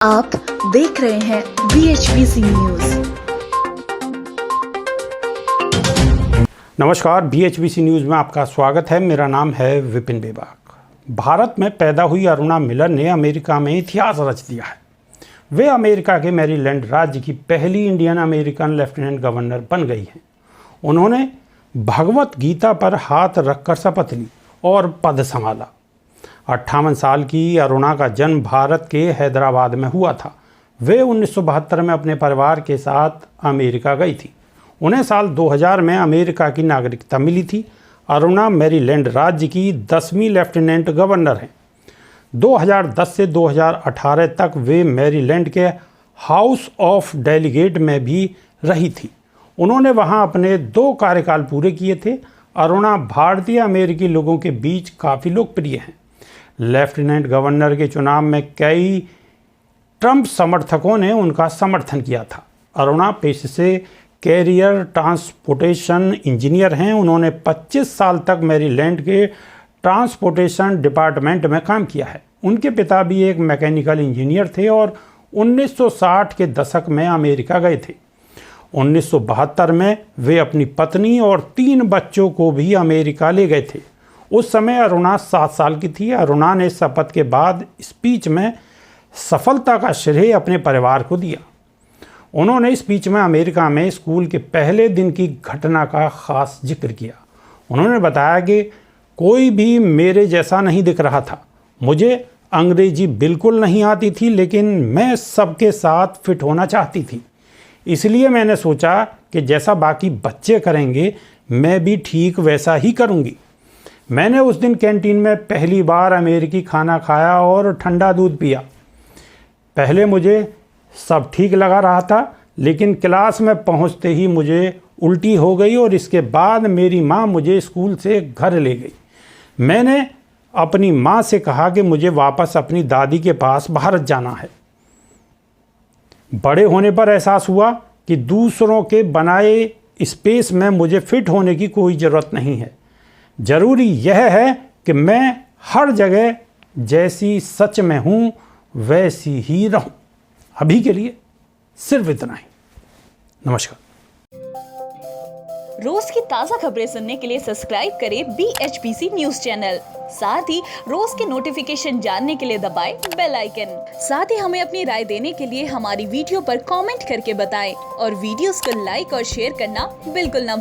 आप देख रहे हैं BHBC न्यूज। नमस्कार, BHBC न्यूज में आपका स्वागत है। मेरा नाम है विपिन बेबाक। भारत में पैदा हुई अरुणा मिलर ने अमेरिका में इतिहास रच दिया है। वे अमेरिका के मैरीलैंड राज्य की पहली इंडियन अमेरिकन लेफ्टिनेंट गवर्नर बन गई हैं। उन्होंने भगवत गीता पर हाथ रखकर शपथ ली और पद संभाला। 58 साल की अरुणा का जन्म भारत के हैदराबाद में हुआ था। वे 1972 में अपने परिवार के साथ अमेरिका गई थी। उन्हें साल 2000 में अमेरिका की नागरिकता मिली थी। अरुणा मैरीलैंड राज्य की 10वीं लेफ्टिनेंट गवर्नर हैं। 2010 से 2018 तक वे मैरीलैंड के हाउस ऑफ डेलीगेट में भी रही थी। उन्होंने वहां अपने 2 कार्यकाल पूरे किए थे। अरुणा भारतीय अमेरिकी लोगों के बीच काफ़ी लोकप्रिय हैं। लेफ्टिनेंट गवर्नर के चुनाव में कई ट्रंप समर्थकों ने उनका समर्थन किया था। अरुणा पेशे से कैरियर ट्रांसपोर्टेशन इंजीनियर हैं। उन्होंने 25 साल तक मैरीलैंड के ट्रांसपोर्टेशन डिपार्टमेंट में काम किया है। उनके पिता भी एक मैकेनिकल इंजीनियर थे और 1960 के दशक में अमेरिका गए थे। 1972 में वे अपनी पत्नी और 3 बच्चों को भी अमेरिका ले गए थे। उस समय अरुणा 7 साल की थी। अरुणा ने शपथ के बाद स्पीच में सफलता का श्रेय अपने परिवार को दिया। उन्होंने स्पीच में अमेरिका में स्कूल के पहले दिन की घटना का खास जिक्र किया। उन्होंने बताया कि कोई भी मेरे जैसा नहीं दिख रहा था। मुझे अंग्रेजी बिल्कुल नहीं आती थी, लेकिन मैं सबके साथ फिट होना चाहती थी। इसलिए मैंने सोचा कि जैसा बाकी बच्चे करेंगे, मैं भी ठीक वैसा ही करूँगी। मैंने उस दिन कैंटीन में पहली बार अमेरिकी खाना खाया और ठंडा दूध पिया। पहले मुझे सब ठीक लगा रहा था, लेकिन क्लास में पहुंचते ही मुझे उल्टी हो गई और इसके बाद मेरी माँ मुझे स्कूल से घर ले गई। मैंने अपनी माँ से कहा कि मुझे वापस अपनी दादी के पास भारत जाना है। बड़े होने पर एहसास हुआ कि दूसरों के बनाए स्पेस में मुझे फिट होने की कोई ज़रूरत नहीं है। ज़रूरी यह है कि मैं हर जगह जैसी सच में हूँ वैसी ही रहूँ। अभी के लिए सिर्फ इतना ही। नमस्कार। रोज की ताज़ा खबरें सुनने के लिए सब्सक्राइब करें BHBC न्यूज चैनल। साथ ही रोज के नोटिफिकेशन जानने के लिए दबाएं बेल आइकन। साथ ही हमें अपनी राय देने के लिए हमारी वीडियो पर कमेंट करके बताएं और वीडियोस को लाइक और शेयर करना बिल्कुल ना